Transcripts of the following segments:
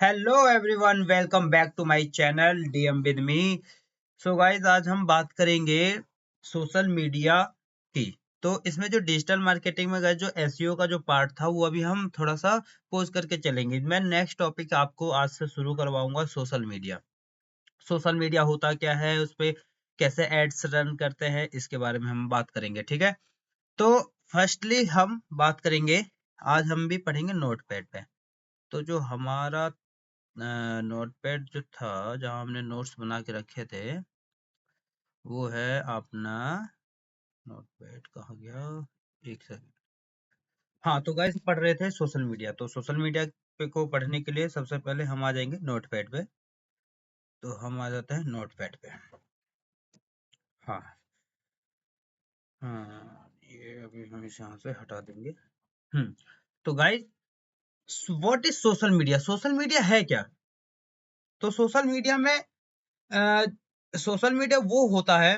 Hello everyone, welcome back to my channel DM with me. So guys, आज हम बात करेंगे सोशल मीडिया की। तो इसमें जो डिजिटल मार्केटिंग में जो एसईओ का जो पार्ट था वो अभी हम थोड़ा सा पोज करके चलेंगे। मैं नेक्स्ट टॉपिक आपको आज से शुरू करवाऊंगा सोशल मीडिया। सोशल मीडिया होता क्या है, उस पे कैसे एड्स रन करते हैं, इसके बारे में हम बात करेंगे। ठीक है, तो फर्स्टली हम बात करेंगे, आज हम भी पढ़ेंगे नोटपैड पे। तो जो हमारा नोटपैड जो था, जहाँ हमने नोट्स बना के रखे थे, वो है अपना नोटपैड। कहाँ गया? एक सेकंड। हाँ, तो गाइस पढ़ रहे थे सोशल मीडिया। तो सोशल मीडिया पे को पढ़ने के लिए सबसे पहले हम आ जाएंगे नोटपैड पे। तो हम आ जाते हैं नोटपैड पे। हाँ हाँ, ये अभी हम इसे यहाँ से हटा देंगे। हम्म। तो guys, what is social media? Social media है क्या? तो सोशल मीडिया में सोशल मीडिया वो होता है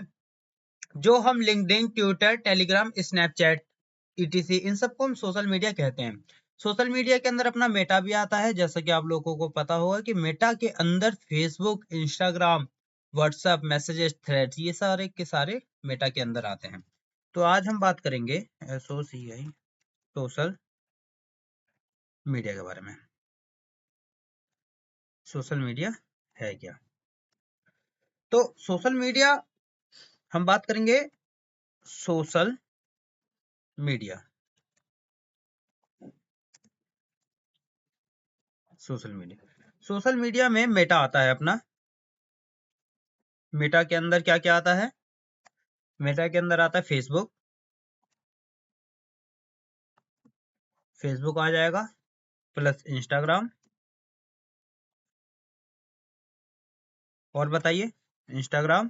जो हम LinkedIn, Twitter, Telegram, Snapchat, ETC, इन सबको हम सोशल मीडिया कहते हैं। सोशल मीडिया के अंदर अपना मेटा भी आता है, जैसा कि आप लोगों को पता होगा कि मेटा के अंदर Facebook, Instagram, WhatsApp, messages, threads, ये सारे के सारे मेटा के अंदर आते हैं। तो आज हम बात करेंगे एसओसीआई सोशल मीडिया के बारे में। सोशल मीडिया है क्या? तो सोशल मीडिया, हम बात करेंगे सोशल मीडिया। सोशल मीडिया में मेटा आता है अपना। मेटा के अंदर क्या क्या आता है? मेटा के अंदर आता है फेसबुक। फेसबुक आ जाएगा, प्लस इंस्टाग्राम। और बताइए। इंस्टाग्राम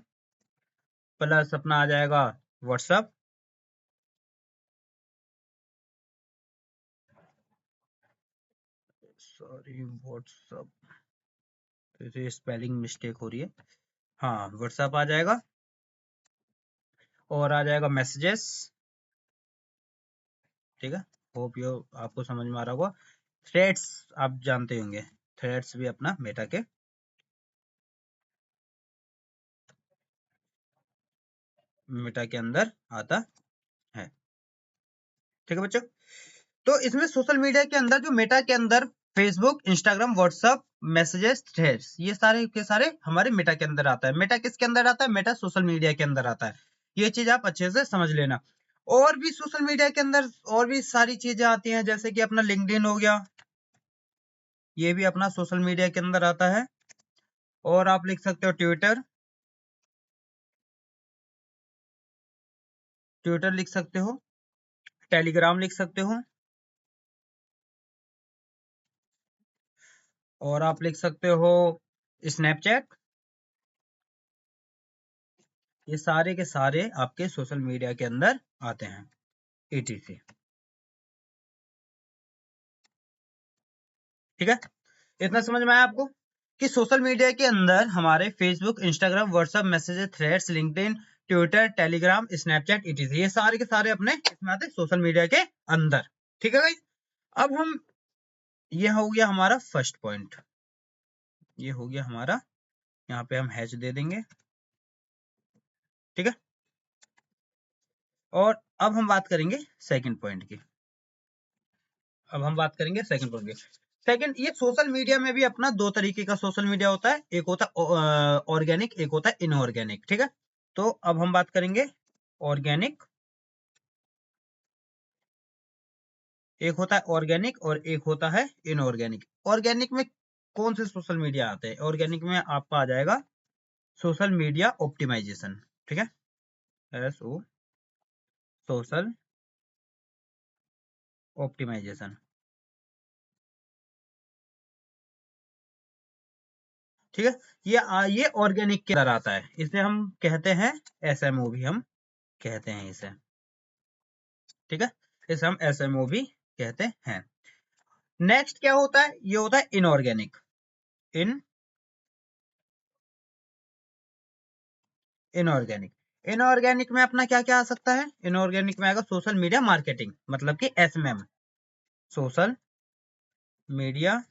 प्लस अपना आ जाएगा व्हाट्सएप। सॉरी, व्हाट्सएप, फिर स्पेलिंग मिस्टेक हो रही है। हाँ, व्हाट्सएप आ जाएगा। और आ जाएगा मैसेजेस। ठीक है, होप यो आपको समझ में आ रहा होगा। थ्रेड्स आप जानते होंगे, थ्रेड्स भी अपना मेटा के अंदर आता है। ठीक है बच्चों, तो इसमें सोशल मीडिया के अंदर जो मेटा के अंदर Facebook, Instagram, WhatsApp, messages, threads, ये सारे के सारे हमारे मेटा के अंदर आता है। मेटा किसके अंदर आता है? मेटा सोशल मीडिया के अंदर आता है। ये चीज आप अच्छे से समझ लेना। और भी सोशल मीडिया के अंदर और भी सारी चीजें आती हैं, जैसे कि अपना लिंक्डइन हो गया, ये भी अपना सोशल मीडिया के अंदर आता है। और आप लिख सकते हो ट्विटर, ट्विटर लिख सकते हो, टेलीग्राम लिख सकते हो, और आप लिख सकते हो स्नैपचैट। ये सारे के सारे आपके सोशल मीडिया के अंदर आते हैं, etc। ठीक है, इतना समझ में आया आपको कि सोशल मीडिया के अंदर हमारे Facebook, Instagram, WhatsApp, messages, threads, LinkedIn, Twitter, Telegram, Snapchat, etc, ये सारे के सारे अपने इसमें आते हैं सोशल मीडिया के अंदर। ठीक है भाई, अब हम, ये हो गया हमारा फर्स्ट पॉइंट, ये हो गया हमारा, यहाँ पे हम हैच दे देंगे। ठीक है, और अब हम बात करेंगे सेकंड पॉइंट की। अब हम बात करेंगे सेकंड पॉइंट की। सेकंड, ये सोशल मीडिया में भी अपना दो तरीके का सोशल मीडिया होता है, एक होता है ऑर्गेनिक, एक होता है इनऑर्गेनिक। ठीक है, तो अब हम बात करेंगे ऑर्गेनिक। एक होता है ऑर्गेनिक और एक होता है इनऑर्गेनिक। ऑर्गेनिक में कौन से सोशल मीडिया आते हैं? ऑर्गेनिक में आपका आ जाएगा सोशल मीडिया ऑप्टिमाइजेशन। ठीक है, SO, सोशल ऑप्टिमाइजेशन। ठीक है, ये ऑर्गेनिक के अंदर आता है, इसे हम कहते हैं SMO भी हम कहते हैं इसे। ठीक है, इसे हम SMO भी कहते हैं। नेक्स्ट क्या होता है? ये होता है इनऑर्गेनिक। इन इनऑर्गेनिक, इनऑर्गेनिक में अपना क्या क्या आ सकता है? इनऑर्गेनिक में आएगा सोशल मीडिया मार्केटिंग, मतलब कि SMM, social media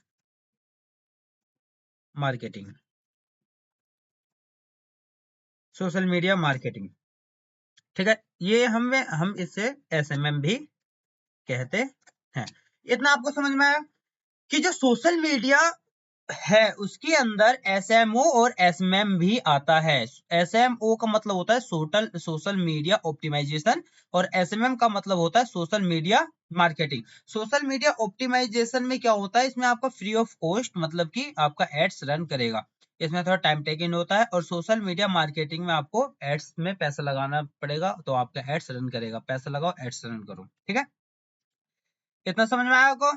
marketing, social media marketing, ठीक है। ये हम इससे एसएमएम भी कहते हैं। इतना आपको समझ में आया कि जो सोशल मीडिया है उसके अंदर एसएमओ और एसएमएम भी आता है। एसएमओ का मतलब होता है सोशल मीडिया ऑप्टिमाइजेशन और एसएमएम का मतलब होता है social media marketing. Social media optimisation में क्या होता है, इसमें आपका फ्री ऑफ कॉस्ट मतलब कि आपका एड्स रन करेगा, इसमें थोड़ा टाइम टेकिंग होता है। और सोशल मीडिया मार्केटिंग में आपको एड्स में पैसा लगाना पड़ेगा, तो आपका एड्स रन करेगा। पैसा लगाओ, एड्स रन करो, ठीक है। इतना समझ में आया आपको?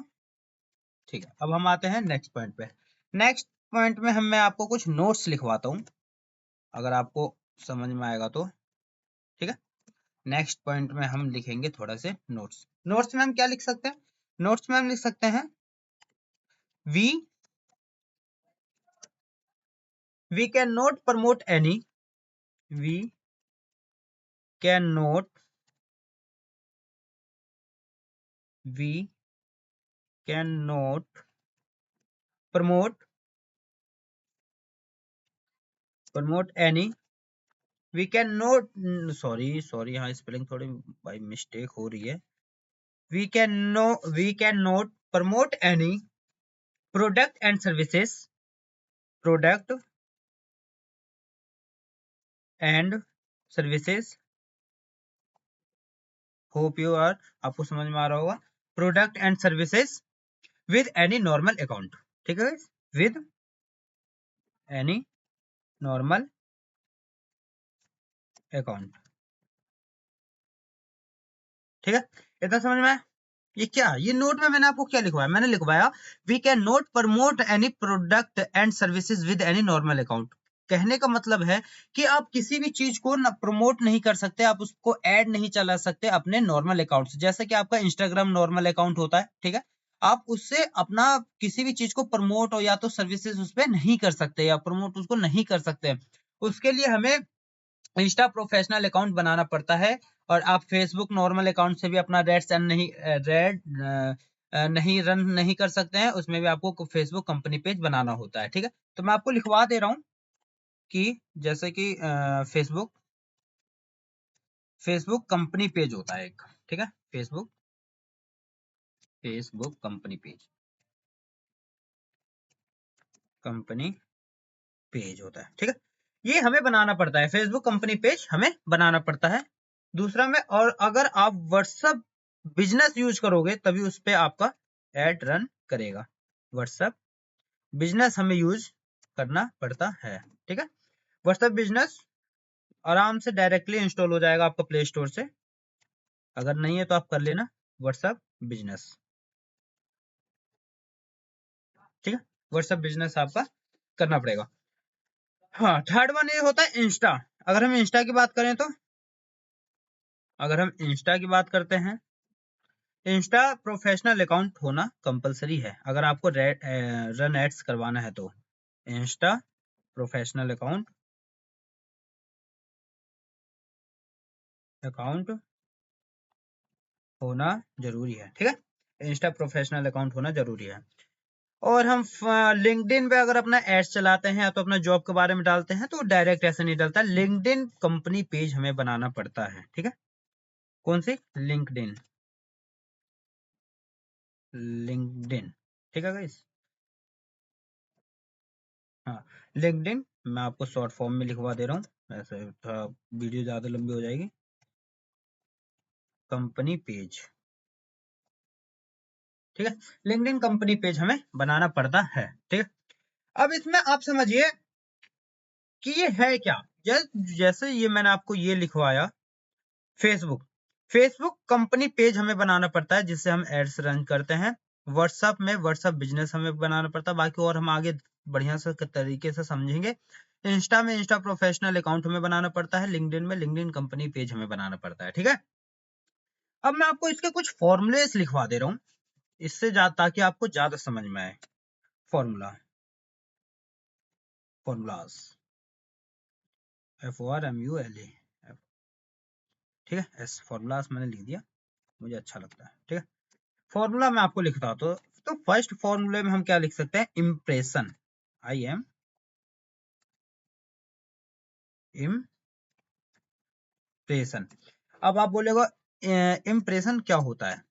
ठीक है, अब हम आते हैं नेक्स्ट पॉइंट पे। नेक्स्ट पॉइंट में मैं आपको कुछ नोट्स लिखवाता हूँ, अगर आपको समझ में आएगा तो, ठीक है। नेक्स्ट पॉइंट में हम लिखेंगे थोड़ा से नोट्स। नोट्स में हम क्या लिख सकते हैं? नोट्स में हम लिख सकते हैं we we can not promote any we can not we can not promote any we can not, sorry यहाँ स्पेलिंग थोड़ी भाई मिस्टेक हो रही है। We can not promote any product and services product and services, hope you are, आपको समझ में आ रहा होगा, product and services with any normal account, ठीक है, विद एनी नॉर्मल अकाउंट, ठीक है। इतना समझ में आया? ये क्या, ये नोट में मैंने आपको क्या लिखवाया? मैंने लिखवाया we can not promote any product and services with any normal account. कहने का मतलब है कि आप किसी भी चीज को ना प्रमोट नहीं कर सकते, आप उसको ऐड नहीं चला सकते अपने नॉर्मल अकाउंट से। जैसे कि आपका इंस्टाग्राम नॉर्मल अकाउंट होता है, ठीक है, आप उससे अपना किसी भी चीज को प्रमोट हो या तो सर्विसेज उस पर नहीं कर सकते या प्रमोट उसको नहीं कर सकते। उसके लिए हमें इंस्टा प्रोफेशनल अकाउंट बनाना पड़ता है। और आप फेसबुक नॉर्मल अकाउंट से भी अपना रेड नहीं रन नहीं कर सकते हैं, उसमें भी आपको फेसबुक कंपनी पेज बनाना होता है, ठीक है। तो मैं आपको लिखवा दे रहा हूँ कि जैसे कि फेसबुक फेसबुक कंपनी पेज होता है एक, ठीक है, फेसबुक फेसबुक कंपनी पेज होता है, ठीक है। ये हमें बनाना पड़ता है, फेसबुक कंपनी पेज हमें बनाना पड़ता है। दूसरा में, और अगर आप व्हाट्सएप बिजनेस यूज करोगे तभी उस पर आपका एड रन करेगा। व्हाट्सएप बिजनेस हमें यूज करना पड़ता है, ठीक है। व्हाट्सएप बिजनेस आराम से डायरेक्टली इंस्टॉल हो जाएगा आपका प्ले स्टोर से, अगर नहीं है तो आप कर लेना व्हाट्सएप बिजनेस, ठीक है। व्हाट्सएप बिजनेस आपका करना पड़ेगा। हाँ, थर्ड वन ये होता है इंस्टा। अगर हम इंस्टा की बात करें तो, अगर हम इंस्टा की बात करते हैं, इंस्टा प्रोफेशनल अकाउंट होना कंपलसरी है अगर आपको रन एड्स करवाना है तो। इंस्टा प्रोफेशनल अकाउंट होना जरूरी है, ठीक है। इंस्टा प्रोफेशनल अकाउंट होना जरूरी है। और हम लिंक्डइन पे अगर अपना एड्स चलाते हैं या तो अपना जॉब के बारे में डालते हैं तो डायरेक्ट ऐसे नहीं डालता, लिंक्डइन कंपनी पेज हमें बनाना पड़ता है, ठीक है। कौन सी? लिंक्डइन, लिंक्डइन, ठीक है गाइस। हाँ, लिंक्डइन मैं आपको शॉर्ट फॉर्म में लिखवा दे रहा हूँ, ऐसे थोड़ा वीडियो ज्यादा लंबी हो जाएगी। कंपनी पेज, ठीक है, लिंक्डइन कंपनी पेज हमें बनाना पड़ता है, ठीक है। अब इसमें आप समझिए कि ये है क्या। जैसे ये मैंने आपको ये लिखवाया, फेसबुक फेसबुक कंपनी पेज हमें बनाना पड़ता है जिससे हम एड्स रन करते हैं। व्हाट्सएप में व्हाट्सएप बिजनेस हमें बनाना पड़ता है, बाकी और हम आगे बढ़िया से तरीके से समझेंगे। इंस्टा में इंस्टा प्रोफेशनल अकाउंट हमें बनाना पड़ता है, लिंक्डइन में लिंक्डइन कंपनी पेज हमें बनाना पड़ता है, ठीक है। अब मैं आपको इसके कुछ फॉर्मूलेस लिखवा दे रहा हूँ, इससे ताकि आपको ज्यादा समझ में आए। फॉर्मूला, फॉर्मूलाज, FORMULA, ठीक है। एस फॉर्मूलाज मैंने लिख दिया, मुझे अच्छा लगता है, ठीक है। फॉर्मूला मैं आपको लिखता हूं तो फर्स्ट फॉर्मूले में हम क्या लिख सकते हैं? Impression, I am impression. अब आप बोलेगा इम्प्रेशन क्या होता है?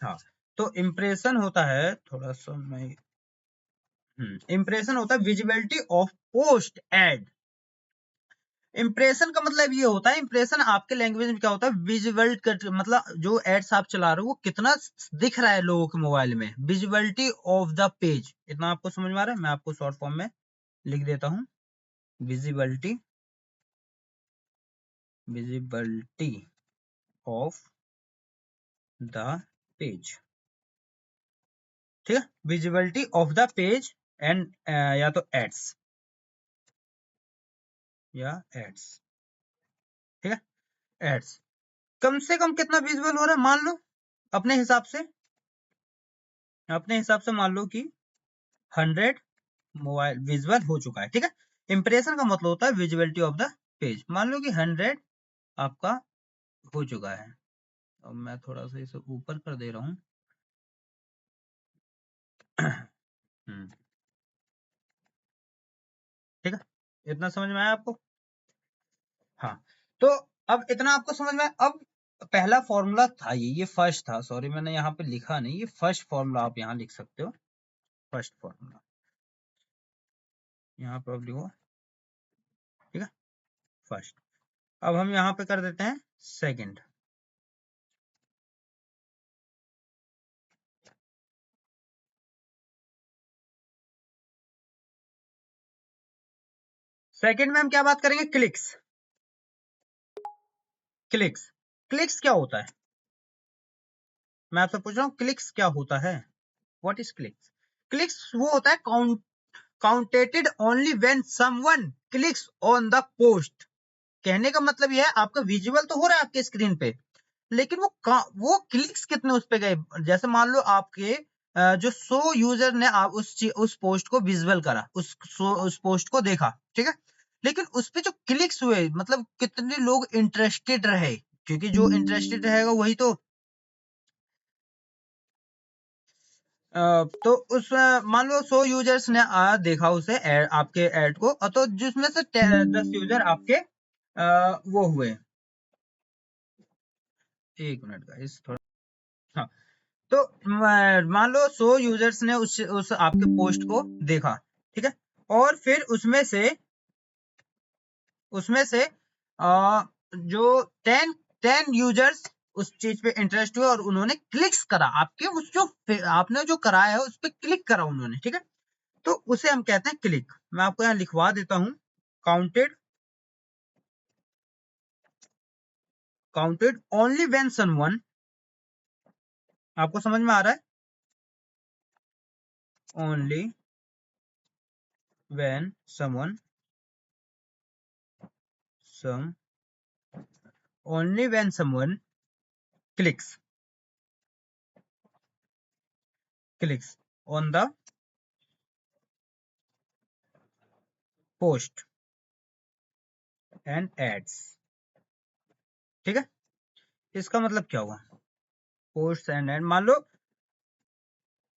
हाँ, तो इम्प्रेशन होता है, थोड़ा सा मैं, इम्प्रेशन होता है visibility of post ad. Impression का मतलब ये होता है, इंप्रेशन आपके लैंग्वेज में क्या होता है, विजुअल, मतलब जो एड्स आप चला रहे हो वो कितना दिख रहा है लोगों के मोबाइल में, विजिबिलिटी ऑफ द पेज। इतना आपको समझ में आ रहा है? मैं आपको शॉर्ट फॉर्म में लिख देता हूँ, visibility, visibility of the page. ठीक है, visibility of the page and या तो एड्स, या एड्स। ठीक है, एड्स कम से कम कितना विजुअल हो रहा है, मान लो अपने हिसाब से, मान लो कि 100 मोबाइल विजुअल हो चुका है। ठीक है, इंप्रेशन का मतलब होता है विजिबिलिटी ऑफ द पेज। मान लो कि 100 आपका हो चुका है। अब मैं थोड़ा सा इसे ऊपर कर दे रहा हूँ। ठीक है, इतना समझ में आया आपको? हाँ, तो अब इतना आपको समझ में आया। अब पहला फॉर्मूला था ये फर्स्ट था, सॉरी मैंने यहाँ पे लिखा नहीं, ये फर्स्ट फॉर्मूला आप यहाँ लिख सकते हो, फर्स्ट फॉर्मूला यहाँ पे आप लिखो। ठीक है, फर्स्ट। अब हम यहाँ पे कर देते हैं सेकंड। सेकंड में हम क्या बात करेंगे, क्लिक्स। क्लिक्स, क्लिक्स क्या होता है, मैं आपसे पूछ रहा हूँ क्लिक्स क्या होता है, व्हाट इज क्लिक्स? क्लिक्स वो होता है counted only when someone clicks on the post. कहने का मतलब ये है, आपका विजुअल तो हो रहा है आपके स्क्रीन पे, लेकिन वो क्लिक्स कितने उस पे गए। जैसे मान लो आपके जो 100 यूजर ने आप उस पोस्ट को विजुअल करा, उस पोस्ट को देखा, ठीक है, लेकिन उस पे जो क्लिक्स हुए, मतलब कितने लोग इंटरेस्टेड रहे, क्योंकि जो इंटरेस्टेड रहेगा वही तो तो उस मान लो 100 यूजर्स ने देखा उसे आपके ऐड को, तो जिसमें से 10 यूजर आपके वो हुए। एक मिनट का इस थोड़ा, हाँ, तो मान लो 100 यूजर्स ने उस आपके पोस्ट को देखा, ठीक है, और फिर उसमें से जो 10 यूजर्स उस चीज पे इंटरेस्ट हुए और उन्होंने क्लिक्स करा आपके उस जो आपने जो कराया है उस पर क्लिक करा उन्होंने, ठीक है, तो उसे हम कहते हैं क्लिक। मैं आपको यहाँ लिखवा देता हूं, counted counted only when someone, आपको समझ में आ रहा है, only when someone, some only when someone clicks on the post and ads. ठीक है, इसका मतलब क्या हुआ, पोस्ट एंड एड, मान लो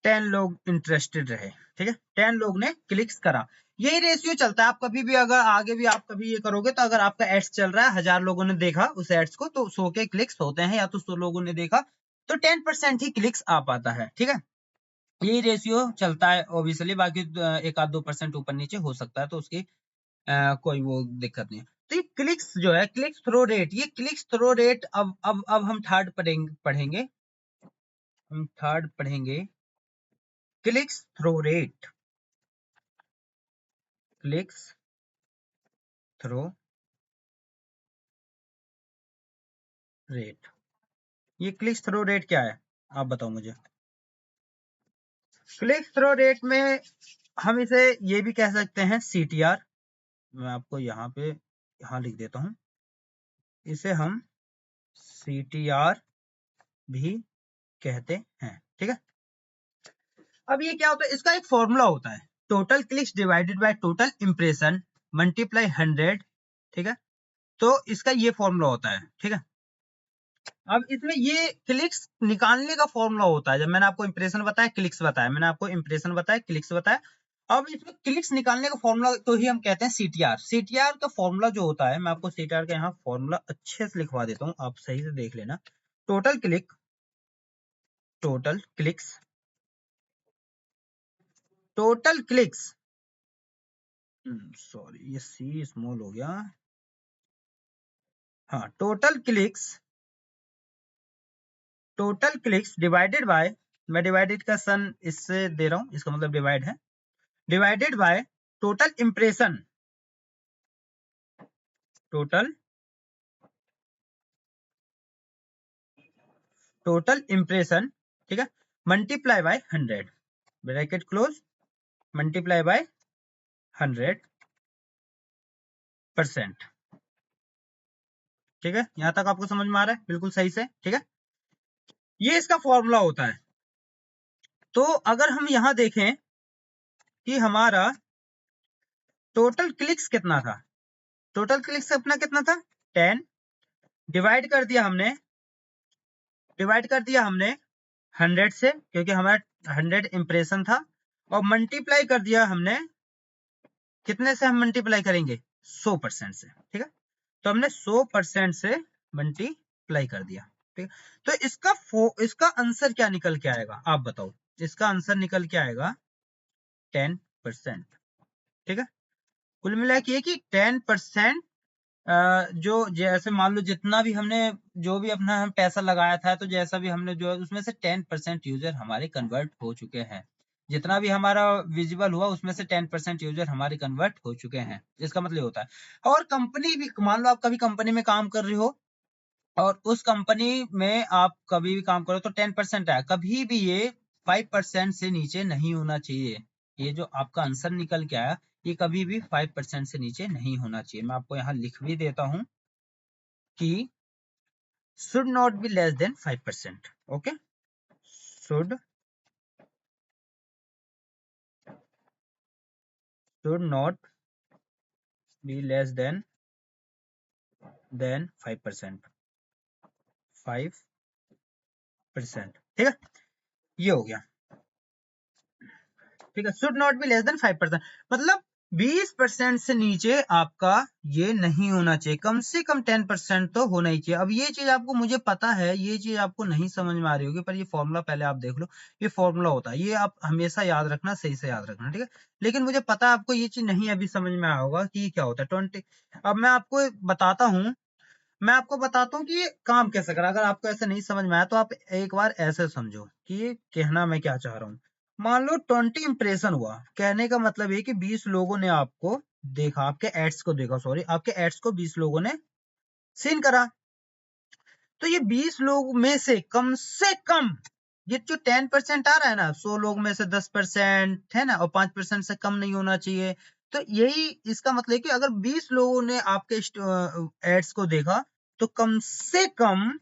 10 लोग इंटरेस्टेड रहे, ठीक है, 10 लोग ने क्लिक्स करा, यही रेशियो चलता है। आप कभी भी अगर आगे भी आप कभी ये करोगे, तो अगर आपका एड्स चल रहा है, 1000 लोगों ने देखा उस एड्स को, तो 100 के क्लिक्स होते हैं, या तो 100 लोगों ने देखा तो 10% ही क्लिक्स आ पाता है। ठीक है, यही रेशियो चलता है ऑब्वियसली, बाकी 1-2% ऊपर नीचे हो सकता है, तो उसकी कोई वो दिक्कत नहीं है। तो ये क्लिक्स जो है, क्लिक्स थ्रो रेट, ये क्लिक्स थ्रो रेट अब हम थर्ड पढ़ेंगे, clicks through rate, clicks through rate. ये क्लिक्स थ्रो रेट क्या है, आप बताओ मुझे। क्लिक्स थ्रो रेट में हम इसे ये भी कह सकते हैं CTR, मैं आपको यहाँ लिख देता हूँ, इसे हम CTR भी कहते हैं। ठीक है, अब ये क्या होता है, इसका एक फॉर्मूला होता है, total clicks divided by total impression multiply 100। ठीक है, तो इसका ये फॉर्मूला होता है। ठीक है, अब इसमें ये क्लिक्स निकालने का फॉर्मूला होता है, जब मैंने आपको इंप्रेशन बताया, क्लिक्स बताया, मैंने आपको इंप्रेशन बताया, क्लिक्स बताया, अब इसमें क्लिक्स निकालने का फॉर्मूला तो ही हम कहते हैं सीटीआर। सीटीआर का फॉर्मूला जो होता है, मैं आपको सीटीआर का यहाँ फॉर्मूला अच्छे से लिखवा देता हूँ, आप सही से देख लेना। Total clicks, total clicks, sorry ये सी स्मॉल हो गया, हाँ, टोटल क्लिक्स डिवाइडेड बाय, मैं डिवाइडेड का सन इससे दे रहा हूं, इसका मतलब डिवाइड है, divided by total impression, total impression, ठीक है, multiply by 100, bracket close, multiply by 100%। ठीक है, यहां तक आपको समझ में आ रहा है बिल्कुल सही से? ठीक है, ये इसका फॉर्मूला होता है। तो अगर हम यहां देखें कि हमारा टोटल क्लिक्स कितना था, टोटल क्लिक्स अपना कितना था 10, डिवाइड कर दिया हमने 100 से, क्योंकि हमारा 100 इंप्रेशन था, और मल्टीप्लाई कर दिया हमने, कितने से हम मल्टीप्लाई करेंगे 100% से। ठीक है, तो हमने 100% से मल्टीप्लाई कर दिया। ठीक है, तो इसका आंसर क्या निकल के आएगा आप बताओ? इसका आंसर निकल के आएगा 10%। ठीक है, कुल मिला के ये कि 10% जो जैसे मान लो जितना भी हमने जो भी अपना हम पैसा लगाया था, तो जैसा भी हमने जो है उसमें से 10% यूजर हमारे कन्वर्ट हो चुके हैं। जितना भी हमारा विजिबल हुआ उसमें से 10% यूजर हमारे कन्वर्ट हो चुके हैं। इसका मतलब होता है। और कंपनी भी, मान लो आप कभी कंपनी में काम कर रहे हो और उस कंपनी में आप कभी भी काम करो तो 10% है, कभी भी ये 5% से नीचे नहीं होना चाहिए। ये जो आपका आंसर निकल के आया, ये कभी भी 5% से नीचे नहीं होना चाहिए। मैं आपको यहाँ लिख भी देता हूं कि should not be less than 5%. okay, should not be less than 5%, 5%। ठीक है, ये हो गया। ठीक है, should not be less than 5%, मतलब 20% से नीचे आपका ये नहीं होना चाहिए, कम से कम 10% तो होना ही चाहिए। अब ये चीज आपको, मुझे पता है ये चीज आपको नहीं समझ में आ रही होगी, पर ये फॉर्मूला पहले आप देख लो, ये फॉर्मूला होता है, ये आप हमेशा याद रखना, सही से याद रखना। ठीक है, लेकिन मुझे पता है आपको ये चीज नहीं अभी समझ में आया होगा कि ये क्या होता है 20। अब मैं आपको बताता हूँ कि ये काम कैसे करा। अगर आपको ऐसे नहीं समझ में आया तो आप एक बार ऐसे समझो कि ये कहना मैं क्या चाह रहा हूँ। मान लो 20 इंप्रेशन हुआ, कहने का मतलब ये कि 20 लोगों ने आपको देखा, आपके एड्स को देखा, सॉरी, आपके एड्स को 20 लोगों ने सीन करा। तो ये 20 लोग में से कम ये जो 10% आ रहा है ना, 100 लोग में से 10% है ना, और 5% से कम नहीं होना चाहिए। तो यही इसका मतलब है कि अगर 20 लोगों ने आपके एड्स को देखा तो कम से कम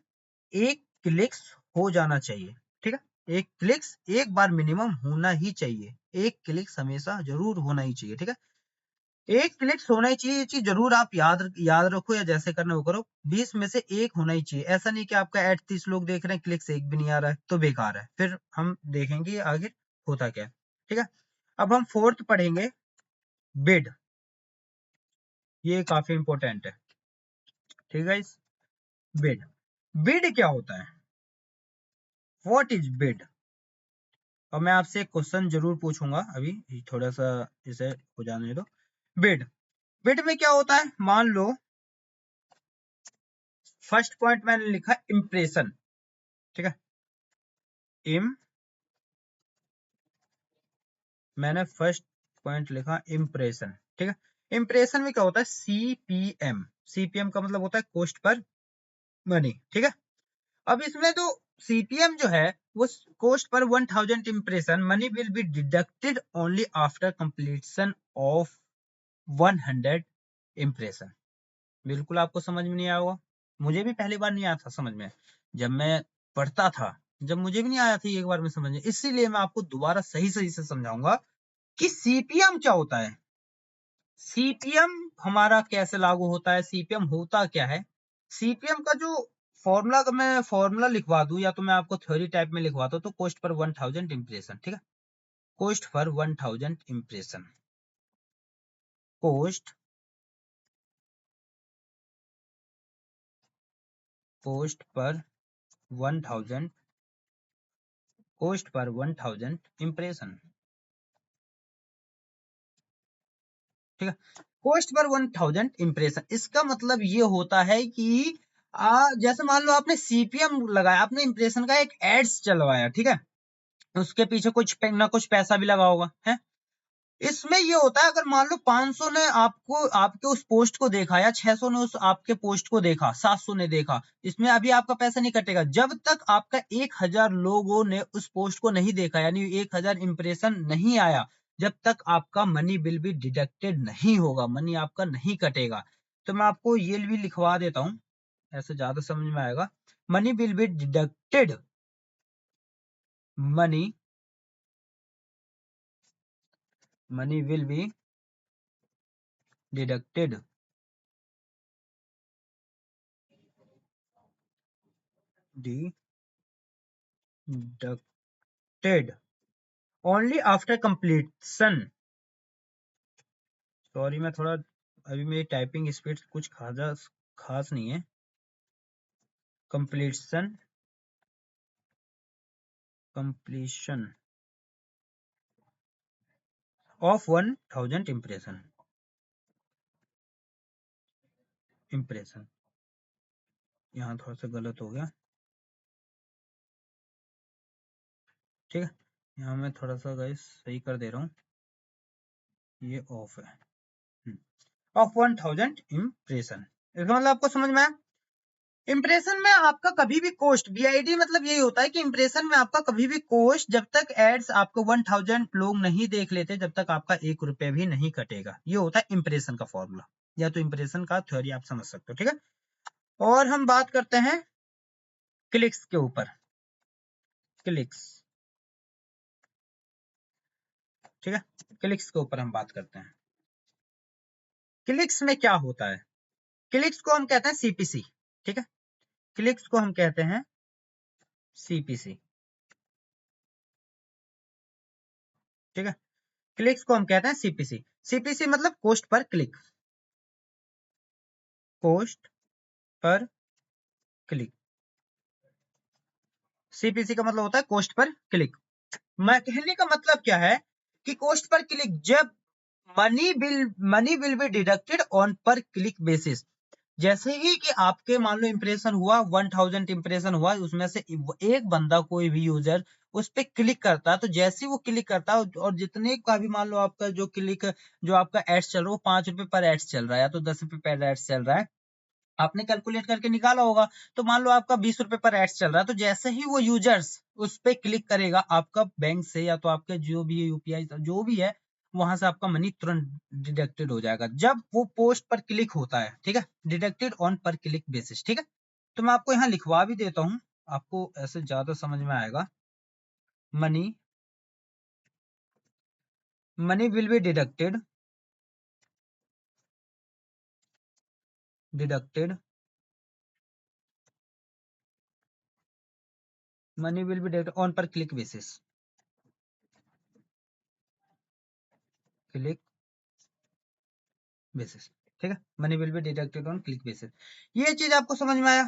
एक क्लिक्स हो जाना चाहिए। ठीक है, एक क्लिक्स एक बार मिनिमम होना ही चाहिए, एक क्लिक्स हमेशा जरूर होना ही चाहिए। ठीक है, एक क्लिक्स होना ही चाहिए, ये चीज जरूर आप याद रखो, या जैसे करना वो करो, 20 में से एक होना ही चाहिए। ऐसा नहीं कि आपका एड 30 लोग देख रहे हैं, क्लिक्स एक भी नहीं आ रहा है तो बेकार है, फिर हम देखेंगे आगे होता क्या है। ठीक है, अब हम फोर्थ पढ़ेंगे, बिड। ये काफी इंपॉर्टेंट है। ठीक है, बिड, बिड क्या होता है, व्हाट इज बिड? और मैं आपसे एक क्वेश्चन जरूर पूछूंगा, अभी थोड़ा सा इसे हो जाने दो। बिड, बिड में क्या होता है? मान लो फर्स्ट पॉइंट मैंने लिखा इंप्रेशन। ठीक है, मैंने फर्स्ट पॉइंट लिखा इंप्रेशन। ठीक है, इंप्रेशन में क्या होता है? सीपीएम, सीपीएम का मतलब होता है कॉस्ट पर मनी। ठीक है, अब इसमें जो सीपीएम जो है वो cost per 1000 impression, money will be deducted only after completion of 100 impression. बिल्कुल आपको समझ में नहीं आया होगा, मुझे भी पहली बार नहीं आया था समझ में, जब मैं पढ़ता था, जब मुझे भी नहीं आया था एक बार में समझ में, इसीलिए मैं आपको दोबारा सही सही से समझाऊंगा कि सीपीएम क्या होता है। सीपीएम हमारा कैसे लागू होता है, सीपीएम होता क्या है? सीपीएम का जो फॉर्मूला, का मैं फॉर्मूला लिखवा दूं या तो मैं आपको थ्योरी टाइप में लिखवाता हूं, तो कॉस्ट पर 1000 इंप्रेशन। ठीक है, cost per 1000 impression, cost per 1000, cost per 1000 impression, ठीक है। कॉस्ट पर 1000 इम्प्रेशन, इसका मतलब ये होता है कि जैसे मान लो आपने सीपीएम लगाया, आपने इम्प्रेशन का एक एड्स चलवाया, ठीक है, उसके पीछे कुछ ना कुछ पैसा भी लगा होगा है। इसमें ये होता है, अगर मान लो 500 ने आपको आपके उस पोस्ट को देखा, या 600 ने उस आपके पोस्ट को देखा, 700 ने देखा, इसमें अभी आपका पैसा नहीं कटेगा जब तक आपका 1000 लोगों ने उस पोस्ट को नहीं देखा, यानी 1000 इंप्रेशन नहीं आया, जब तक आपका मनी बिल भी डिडक्टेड नहीं होगा, मनी आपका नहीं कटेगा। तो मैं आपको ये भी लिखवा देता हूं, ऐसे ज्यादा समझ में आएगा। Money bill be deducted, money money will be deducted deducted only after completion, sorry मैं थोड़ा, अभी मेरी टाइपिंग स्पीड कुछ खास नहीं है, completion of 1000 इम्प्रेशन, यहाँ थोड़ा सा गलत हो गया, ठीक है, यहाँ मैं थोड़ा सा गाइस सही कर दे रहा हूँ, ये ऑफ है, ऑफ 1000 इम्प्रेशन। इसका मतलब आपको समझ में आया। इंप्रेशन में आपका कभी भी कॉस्ट, बीआईडी मतलब यही होता है कि इंप्रेशन में आपका कभी भी कॉस्ट, जब तक एड्स आपको 1000 लोग नहीं देख लेते, जब तक आपका 1 रुपए भी नहीं कटेगा। ये होता है इंप्रेशन का फॉर्मूला, या तो इंप्रेशन का थ्योरी आप समझ सकते हो, ठीक है। और हम बात करते हैं क्लिक्स के ऊपर, क्लिक्स, ठीक है, क्लिक्स के ऊपर हम बात करते हैं। क्लिक्स में क्या होता है, क्लिक्स को हम कहते हैं सीपीसी, ठीक है, क्लिक्स को हम कहते हैं सीपीसी, ठीक है, क्लिक्स को हम कहते हैं सीपीसी। सीपीसी मतलब cost per click, cost per click, CPC का मतलब होता है कॉस्ट पर क्लिक। मैं कहने का मतलब क्या है कि कॉस्ट पर क्लिक, जब money will be deducted on पर क्लिक बेसिस, जैसे ही कि आपके मान लो इंप्रेशन हुआ, 1000 इंप्रेशन हुआ, उसमें से एक बंदा, कोई भी यूजर उस पर क्लिक करता है, तो जैसे ही वो क्लिक करता है, और जितने का भी मान लो आपका जो क्लिक, जो आपका एड्स चल रहा है, वो 5 रुपए पर एड्स चल रहा है, या तो 10 रुपए पर एड्स चल रहा है, आपने कैलकुलेट करके निकाला होगा, तो मान लो आपका 20 रुपए पर एड्स चल रहा है, तो जैसे ही वो यूजर्स उस पे क्लिक करेगा, आपका बैंक से या तो आपके जो भी यूपीआई जो भी है, वहां से आपका मनी तुरंत डिडक्टेड हो जाएगा, जब वो पोस्ट पर क्लिक होता है, ठीक है, डिडक्टेड ऑन पर क्लिक बेसिस, ठीक है। तो मैं आपको यहाँ लिखवा भी देता हूँ, आपको ऐसे ज्यादा समझ में आएगा। Money money will be deducted money will be deducted on पर क्लिक बेसिस, क्लिक बेसिस, ठीक है, money will be deducted on click basis. ये चीज आपको समझ में आया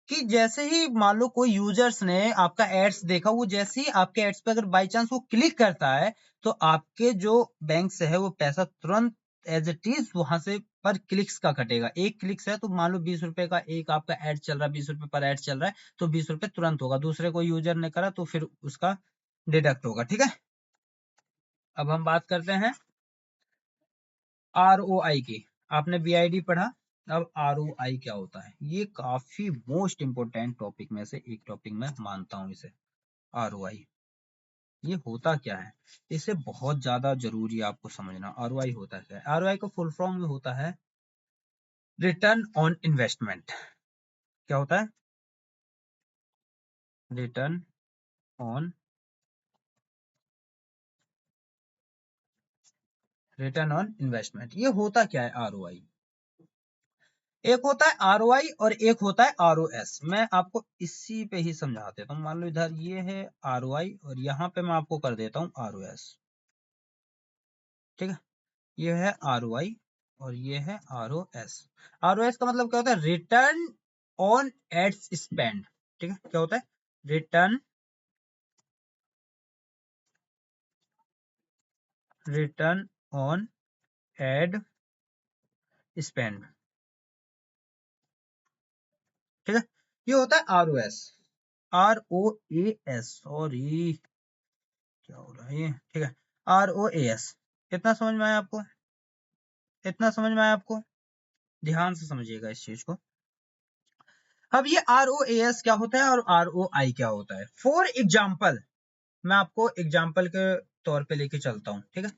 कि जैसे ही मान लो कोई यूजर्स ने आपका एड्स देखा, वो जैसे ही आपके एड्स पे अगर बाई चांस वो क्लिक करता है, तो आपके जो बैंक से है वो पैसा तुरंत एज इट इज वहां से पर क्लिक्स का कटेगा। एक क्लिक्स है तो मान लो 20 रुपए का एक आपका एड चल रहा है, 20 रुपए पर एड चल रहा है, तो 20 रुपए तुरंत होगा, दूसरे कोई यूजर ने करा तो फिर उसका डिडक्ट होगा, ठीक है। अब हम बात करते हैं ROI की। आपने BID पढ़ा, अब ROI क्या होता है, ये काफी मोस्ट इंपोर्टेंट टॉपिक में से एक टॉपिक में मानता हूं इसे। ROI ये होता क्या है, इसे बहुत ज्यादा जरूरी है आपको समझना। ROI होता क्या है, ROI का फुल फॉर्म में होता है रिटर्न ऑन इन्वेस्टमेंट। क्या होता है, रिटर्न ऑन इन्वेस्टमेंट। ये होता क्या है ROI, एक होता है ROI और एक होता है ROS। मैं आपको इसी पे ही समझा देता हूँ। मान लो इधर ये है ROI और यहाँ पे मैं आपको कर देता हूँ ROS। ठीक है, ये है ROI और ये है ROS। ROS का मतलब क्या होता है? Return on ads spend. ठीक है, क्या होता है? Return on ad spend. ठीक है, ये होता है ROS। ROAS, सॉरी, क्या हो रहा है ये? ठीक है, ROAS। इतना समझ में आया आपको? इतना समझ में आया आपको? ध्यान से समझिएगा इस चीज को। अब ये ROAS क्या होता है और ROI क्या होता है? फॉर एग्जाम्पल, मैं आपको एग्जाम्पल के तौर पे लेके चलता हूँ। ठीक है,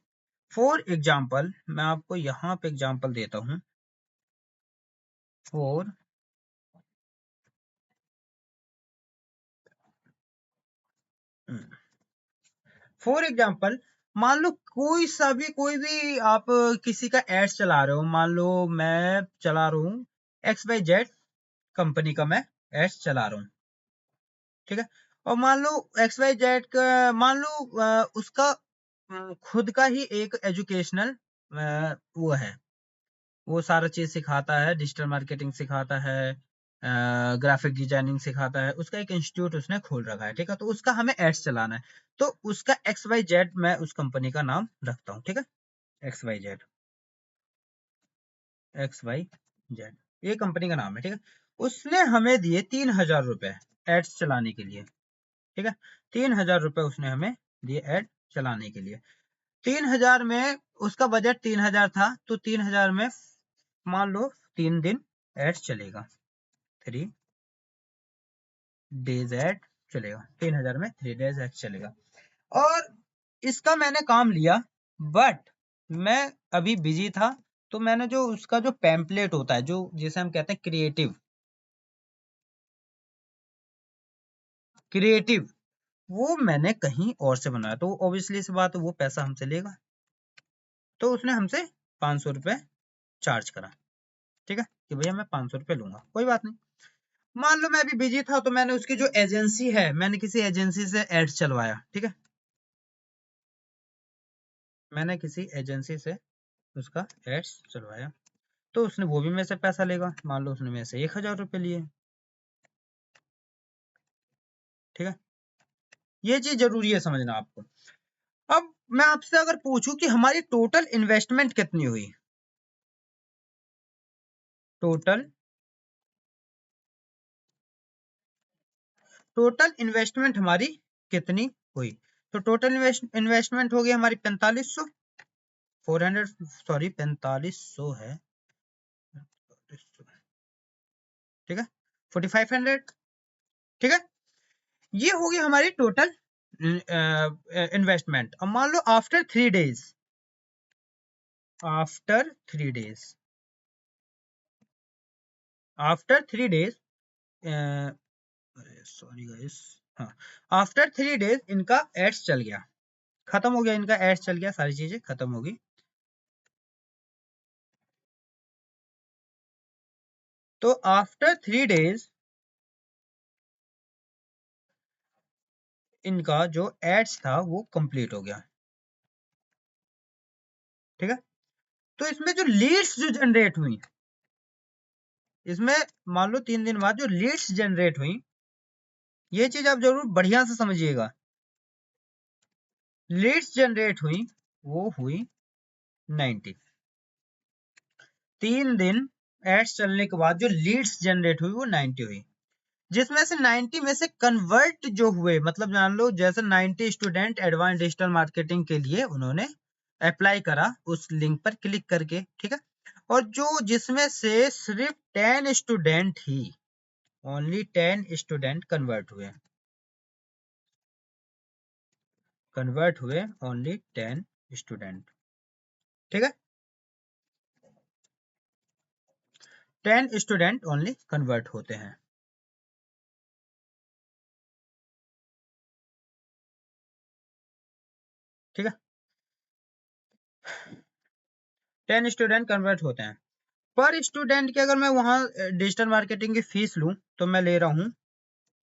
फॉर एग्जाम्पल मैं आपको यहाँ पे एग्जाम्पल देता हूँ। फॉर फॉर एग्जाम्पल, मान लो कोई भी आप किसी का एड्स चला रहे हो। मान लो मैं चला रहा हूँ XYZ कंपनी का, मैं एड्स चला रहा हूँ। ठीक है, और मान लो XYZ का, मान लो उसका खुद का ही एक एजुकेशनल वो है, वो सारा चीज सिखाता है, डिजिटल मार्केटिंग सिखाता है, ग्राफिक डिजाइनिंग सिखाता है, उसका एक इंस्टीट्यूट उसने खोल रखा है। ठीक है, तो उसका हमें एड्स चलाना है, तो उसका XYZ मैं उस कंपनी का नाम रखता हूँ। ठीक है, XYZ, XYZ ये कंपनी का नाम है। ठीक है, उसने हमें दिए 3,000 रुपए एड्स चलाने के लिए। ठीक है, 3,000 रुपए उसने हमें दिए एड चलाने के लिए। 3,000 में उसका बजट 3,000 था, तो 3,000 में मान लो 3 दिन एड्स चलेगा, 3 डेज एड चलेगा। 3,000 में 3 डेज एड चलेगा। और इसका मैंने काम लिया, बट मैं अभी बिजी था, तो मैंने जो उसका जो पैम्पलेट होता है, जो जिसे हम कहते हैं क्रिएटिव, क्रिएटिव वो मैंने कहीं और से बनाया, तो ऑब्वियसली सी बात है वो पैसा हमसे लेगा। तो उसने हमसे 500 रुपए चार्ज करा। ठीक है, कि भैया मैं 500 रुपए लूंगा, कोई बात नहीं। मान लो मैं अभी बिजी था, तो मैंने उसकी जो एजेंसी है, मैंने किसी एजेंसी से एड्स चलवाया। ठीक है, मैंने किसी एजेंसी से उसका एड्स चलवाया, तो उसने वो भी मेरे से पैसा लेगा। मान लो उसने मेरे से 1,000 रुपए लिए। ठीक है, ये चीज जरूरी है समझना आपको। अब मैं आपसे अगर पूछूं कि हमारी टोटल इन्वेस्टमेंट कितनी हुई, टोटल टोटल इन्वेस्टमेंट हमारी कितनी हुई, तो टोटल इन्वेस्टमेंट हो गई हमारी 4500, 400, सॉरी 4500 है, ठीक है, 4500। ठीक है, ये होगी हमारी टोटल इन्वेस्टमेंट। अब मान लो after 3 days, after 3 days, sorry guys, हाँ, आफ्टर 3 डेज इनका एड्स चल गया, खत्म हो गया, इनका एड्स चल गया, सारी चीजें खत्म हो गई। तो आफ्टर 3 डेज इनका जो एड्स था वो कंप्लीट हो गया। ठीक है, तो इसमें जो लीड्स जो जनरेट हुई, इसमें मान लो 3 दिन बाद जो लीड्स जनरेट हुई, ये चीज आप जरूर बढ़िया से समझिएगा। लीड्स जनरेट हुई, वो हुई 90। 3 दिन एड्स चलने के बाद जो लीड्स जनरेट हुई वो 90 हुई, जिसमें से 90 में से कन्वर्ट जो हुए, मतलब जान लो जैसे 90 स्टूडेंट एडवांस डिजिटल मार्केटिंग के लिए उन्होंने अप्लाई करा उस लिंक पर क्लिक करके। ठीक है, और जो जिसमें से सिर्फ 10 स्टूडेंट ही, ओनली 10 स्टूडेंट कन्वर्ट हुए ओनली 10 स्टूडेंट। ठीक है, 10 स्टूडेंट ओनली कन्वर्ट होते हैं। ठीक है, 10 स्टूडेंट कन्वर्ट होते हैं। पर स्टूडेंट की अगर मैं वहां डिजिटल मार्केटिंग की फीस लूं तो मैं ले रहा हूं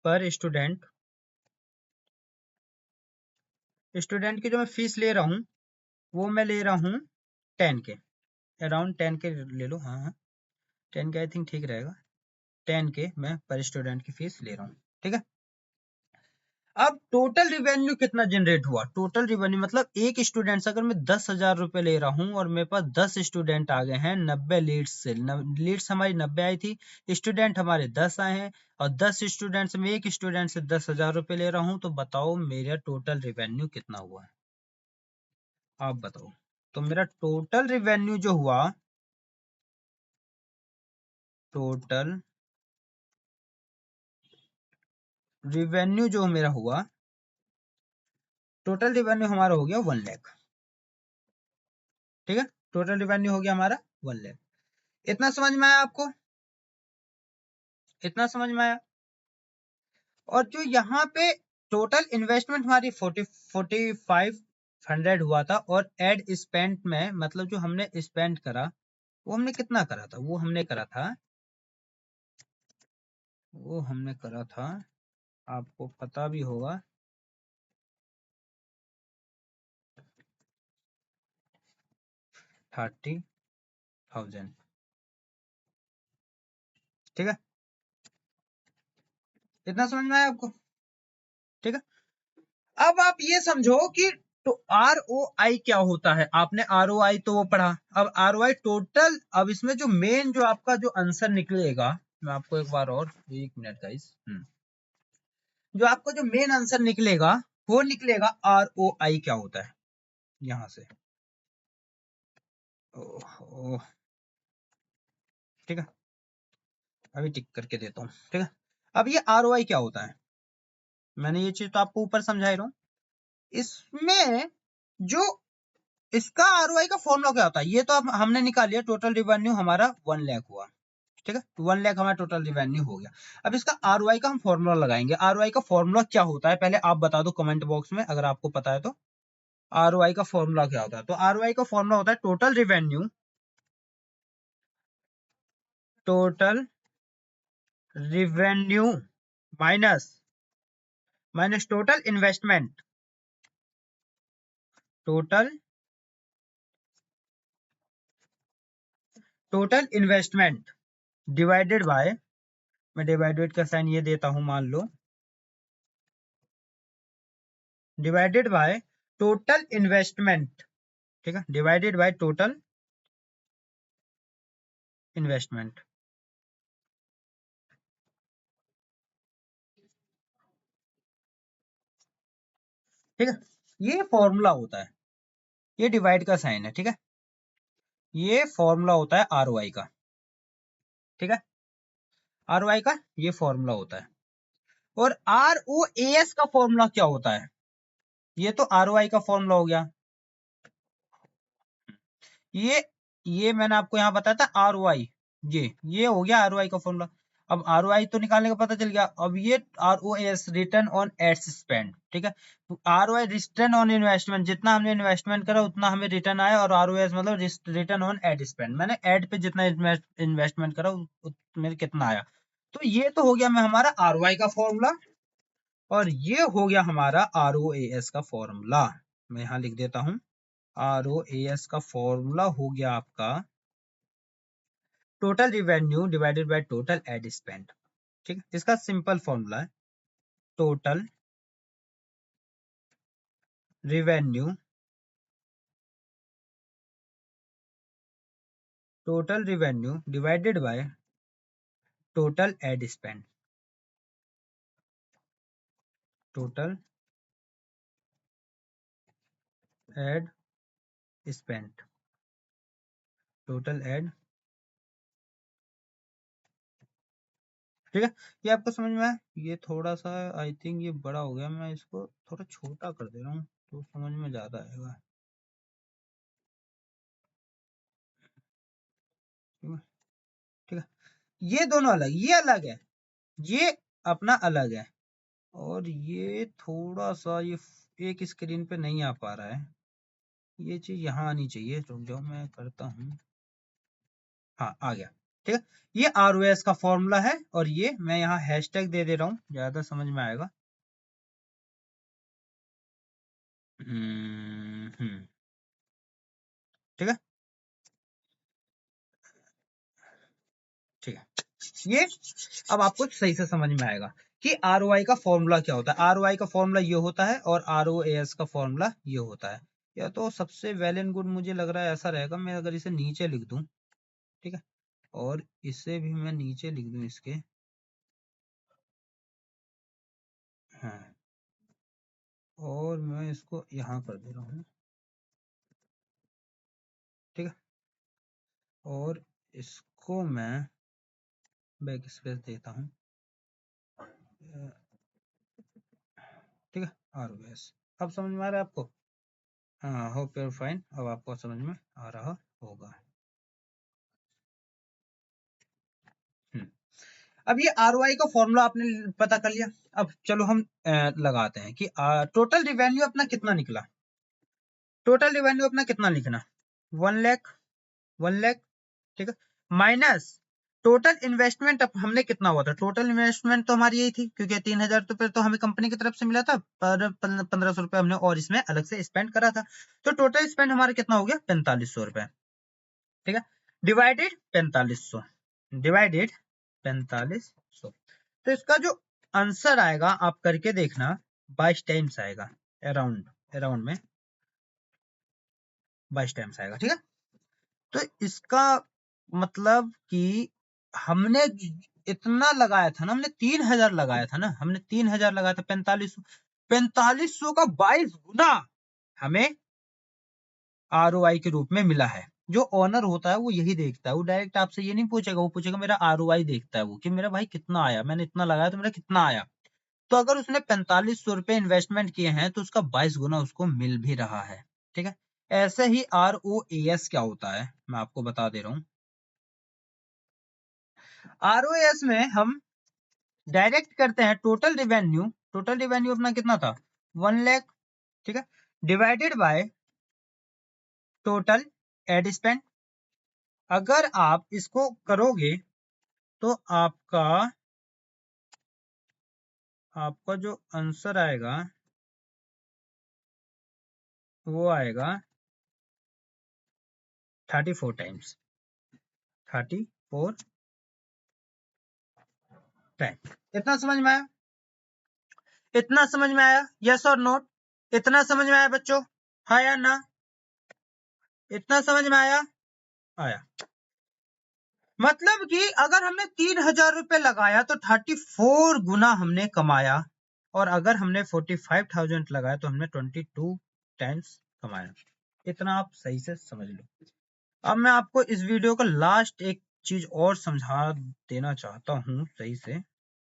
पर स्टूडेंट की जो मैं फीस ले रहा हूं वो मैं ले रहा हूं 10 के, अराउंड 10 के ले लो। हाँ हाँ 10 के आई थिंक ठीक रहेगा। 10 के मैं पर स्टूडेंट की फीस ले रहा हूँ, ठीक है। अब टोटल रिवेन्यू कितना जनरेट हुआ, टोटल रिवेन्यू मतलब एक स्टूडेंट से अगर मैं 10,000 रुपए ले रहा हूँ और मेरे पास 10 स्टूडेंट आ गए हैं 90 लीड्स से, लीड्स हमारी 90 आई थी, स्टूडेंट हमारे 10 आए हैं और 10 स्टूडेंट से मैं एक स्टूडेंट से 10,000 रुपए ले रहा हूँ, तो बताओ मेरा टोटल रिवेन्यू कितना हुआ है, आप बताओ। तो मेरा टोटल रिवेन्यू जो हुआ, टोटल रिवेन्यू जो मेरा हुआ, टोटल रिवेन्यू हमारा हो गया 1 लाख, ठीक है। टोटल रिवेन्यू हो गया हमारा 1 लाख। इतना समझ में आया आपको, इतना समझ में आया। और जो यहाँ पे टोटल इन्वेस्टमेंट हमारी 4500 हुआ था और एड स्पेंड में मतलब जो हमने स्पेंड करा वो हमने कितना करा था, वो हमने करा था आपको पता भी होगा 30,000, ठीक है। इतना समझ में आया आपको, ठीक है। अब आप ये समझो कि तो आर ओ आई क्या होता है, आपने आर ओ आई तो वो पढ़ा, अब आर ओ आई टोटल, अब इसमें जो मेन जो आपका जो आंसर निकलेगा, मैं आपको एक बार और, एक मिनट गाइस, जो आपको जो मेन आंसर निकलेगा वो निकलेगा आर ओ आई क्या होता है, यहां से। ओह, ठीक है, अभी टिक करके देता हूँ, ठीक है। अब ये आर ओ आई क्या होता है, मैंने ये चीज तो आपको ऊपर समझा ही रहा हूँ। इसमें जो इसका आरओआई का फॉर्मूला क्या होता है, ये तो अब हमने निकाल लिया, टोटल रिवेन्यू हमारा 1 लाख हुआ, ठीक है। 1 लाख हमारा टोटल रिवेन्यू हो गया। अब इसका आरओआई का हम फॉर्मूला लगाएंगे, आरओआई का फॉर्मूला क्या होता है पहले आप बता दो कमेंट बॉक्स में अगर आपको पता है तो। आरओआई का फॉर्मूला क्या होता है, तो आरओआई का फॉर्मूला होता है total revenue minus total investment, total investment divided by, मैं डिवाइडेड का साइन ये देता हूं मान लो, डिवाइडेड बाय टोटल इन्वेस्टमेंट, ठीक है, डिवाइडेड बाय टोटल इन्वेस्टमेंट, ठीक है। ये फॉर्मूला होता है, ये डिवाइड का साइन है, ठीक है। ये फॉर्मूला होता है आरओआई का, ठीक है। आरओआई का ये फॉर्मूला होता है। और आरओएएस का फॉर्मूला क्या होता है, ये तो आरओआई का फॉर्मूला हो गया। ये ये मैंने आपको यहाँ बताया था आर ओ आई, ये हो गया आर ओ आई का फॉर्मूला। अब आर ओ आई तो निकालने का पता चल गया, अब ये R O S return on ads spend, ठीक है। R O I return on investment, जितना हमने इन्वेस्टमेंट करा उतना हमें रिटर्न आया, और आर ओ एस मतलब रिटर्न ऑन एड स्पेंड, मैंने एड पे जितना इन्वेस्टमेंट करा उसमें कितना आया। तो ये तो हो गया मैं हमारा आर ओ आई का फॉर्मूला, और ये हो गया हमारा आर ओ ए एस का फॉर्मूला। मैं यहाँ लिख देता हूँ, आर ओ ए एस का फॉर्मूला हो गया आपका total revenue divided by total ad spend, ठीक है। इसका सिंपल फॉर्मूला है total revenue, divided by total ad spend, total ad spend, total ad, ठीक है। ये आपको समझ में आया, ये थोड़ा सा आई थिंक ये बड़ा हो गया, मैं इसको थोड़ा छोटा कर दे रहा हूँ तो समझ में ज्यादा आएगा, ठीक है। ये दोनों अलग, ये अलग है, ये अपना अलग है, और ये थोड़ा सा ये एक स्क्रीन पे नहीं आ पा रहा है, ये चीज यहाँ आनी चाहिए, रुक जाओ मैं करता हूँ। हाँ आ गया। ठीक है, ये ROS का फॉर्मूला है और ये मैं यहाँ हैशटैग दे रहा हूँ, ज्यादा समझ में आएगा। ठीक है, ठीक है, ये अब आपको सही से समझ में आएगा कि ROI का फॉर्मूला क्या होता है। ROI का फॉर्मूला ये होता है और ROAS का फॉर्मूला ये होता है। या तो सबसे वेल एंड गुड मुझे लग रहा है ऐसा रहेगा, मैं अगर इसे नीचे लिख दूं, ठीक है, और इसे भी मैं नीचे लिख दूं इसके, हाँ, और मैं इसको यहाँ कर दे रहा हूँ। ठीक है, और इसको मैं बैक स्पेस देता हूँ। ठीक है, ROS अब समझ में आ रहा है आपको? हाँ, होप यूर फाइन, अब आपको समझ में आ रहा होगा। अब ये ROI का फॉर्मूला आपने पता कर लिया। अब चलो हम लगाते हैं कि टोटल रिवेन्यू अपना कितना निकला। टोटल रिवेन्यू अपना कितना लिखना, 1 लाख, 1 लाख, ठीक है, माइनस टोटल इन्वेस्टमेंट हमने कितना हुआ था। टोटल इन्वेस्टमेंट तो हमारी यही थी, क्योंकि 3,000 रुपए तो हमें कंपनी की तरफ से मिला था, पर 1,500 रुपए हमने और इसमें अलग से स्पेंड करा था। तो टोटल स्पेंड हमारा कितना हो गया, 4,500 रुपए। ठीक है, डिवाइडेड 4,500, डिवाइडेड 4,500। तो इसका जो आंसर आएगा आप करके देखना, 22 टाइम्स आएगा, अराउंड अराउंड में 22 टाइम्स आएगा। ठीक है, तो इसका मतलब कि हमने इतना लगाया था ना, हमने 3,000 लगाया था ना, हमने 3,000 लगाया था, 4500, 4500 का 22 गुना हमें ROI के रूप में मिला है। जो ओनर होता है वो यही देखता है, वो डायरेक्ट आपसे ये नहीं पूछेगा, वो पूछेगा मेरा ROI देखता है वो, कि मेरा भाई कितना आया, मैंने इतना लगाया तो मेरा कितना आया। तो अगर उसने 4500 रुपए इन्वेस्टमेंट किए हैं तो उसका 22 गुना उसको मिल भी रहा है। ठीक है, ऐसे ही ROAS क्या होता है मैं आपको बता दे रहा हूं। ROAS में हम डायरेक्ट करते हैं टोटल रिवेन्यू, टोटल रिवेन्यू अपना कितना था, 1 लाख, ठीक है, divided by total ad spend. अगर आप इसको करोगे तो आपका आपका जो आंसर आएगा वो आएगा 34 टाइम्स, 34 टाइम। इतना समझ में आया, इतना समझ में आया, यस और नोट, इतना समझ में आया बच्चों, हाँ या ना, इतना समझ में आया, आया। मतलब कि अगर हमने 3,000 रुपए लगाया तो 34 गुना हमने कमाया, और अगर हमने 45,000 लगाया तो हमने 22 टाइम्स कमाया। इतना आप सही से समझ लो। अब मैं आपको इस वीडियो का लास्ट एक चीज और समझा देना चाहता हूँ सही से,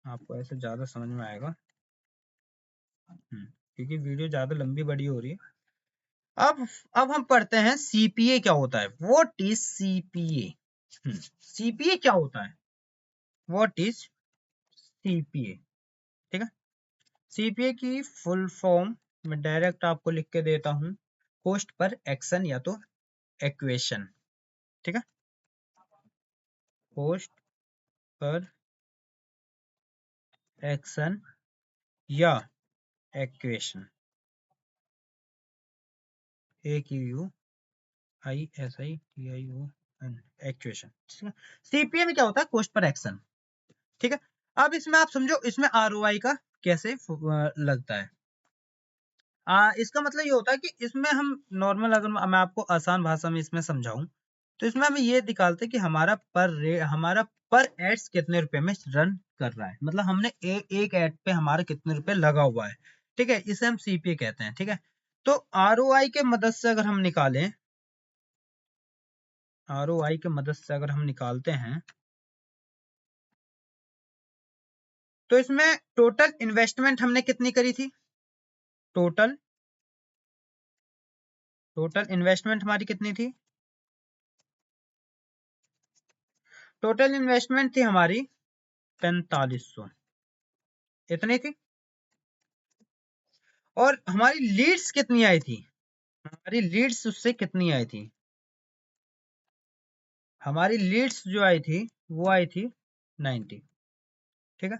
आपको ऐसे ज्यादा समझ में आएगा, क्योंकि वीडियो ज्यादा लंबी बड़ी हो रही है। अब हम पढ़ते हैं CPA क्या होता है। What is CPA? CPA क्या होता है, व्हाट इज CPA? ठीक है, CPA की फुल फॉर्म मैं डायरेक्ट आपको लिख के देता हूं, कोस्ट पर एक्शन या तो एक्वेशन। ठीक है, कोस्ट पर एक्शन या एक्वेशन, AQUISITION, एक्वेशन। CPA में क्या होता है, कोस्ट पर एक्शन। ठीक है, अब इसमें आप समझो इसमें ROI का कैसे लगता है। इसका मतलब ये होता है कि इसमें हम नॉर्मल, अगर मैं आपको आसान भाषा में इसमें समझाऊं तो इसमें हमें ये निकालते हैं कि हमारा पर एड्स कितने रुपए में रन कर रहा है, मतलब हमने एक एड पे हमारा कितने रुपए लगा हुआ है। ठीक है, इसे हम CPA कहते हैं। ठीक है, तो ROI के मदद से अगर हम निकालें, ROI के मदद से अगर हम निकालते हैं तो इसमें टोटल इन्वेस्टमेंट हमने कितनी करी थी, टोटल टोटल इन्वेस्टमेंट हमारी कितनी थी, टोटल इन्वेस्टमेंट थी हमारी 4,500, इतनी थी। और हमारी लीड्स कितनी आई थी, हमारी लीड्स उससे कितनी आई थी, हमारी लीड्स जो आई थी वो आई थी 90, ठीक है।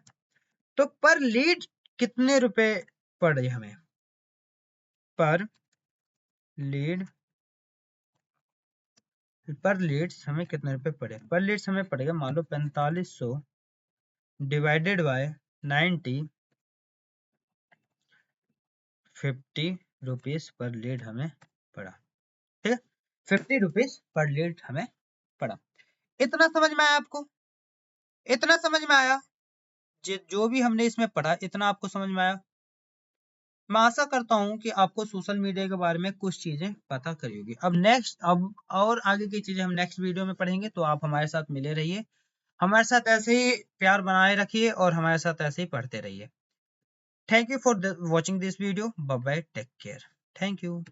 तो पर लीड कितने रुपए पड़े हमें, पर लीड, पर लीड्स हमें कितने रुपए पड़े, पर लीड्स हमें पड़ेगा मान लो 4500 divided by 90, 50 rupees per lead हमें पड़ा, ठीक है। 50 रुपीज पर लीड हमें पड़ा। इतना समझ में आया आपको, इतना समझ में आया, जो भी हमने इसमें पढ़ा इतना आपको समझ में आया। मैं आशा करता हूं कि आपको सोशल मीडिया के बारे में कुछ चीजें पता करी होगी। अब और आगे की चीजें हम नेक्स्ट वीडियो में पढ़ेंगे, तो आप हमारे साथ मिले रहिए, हमारे साथ ऐसे ही प्यार बनाए रखिए और हमारे साथ ऐसे ही पढ़ते रहिए। Thank you for watching this video, bye bye, take care, thank you.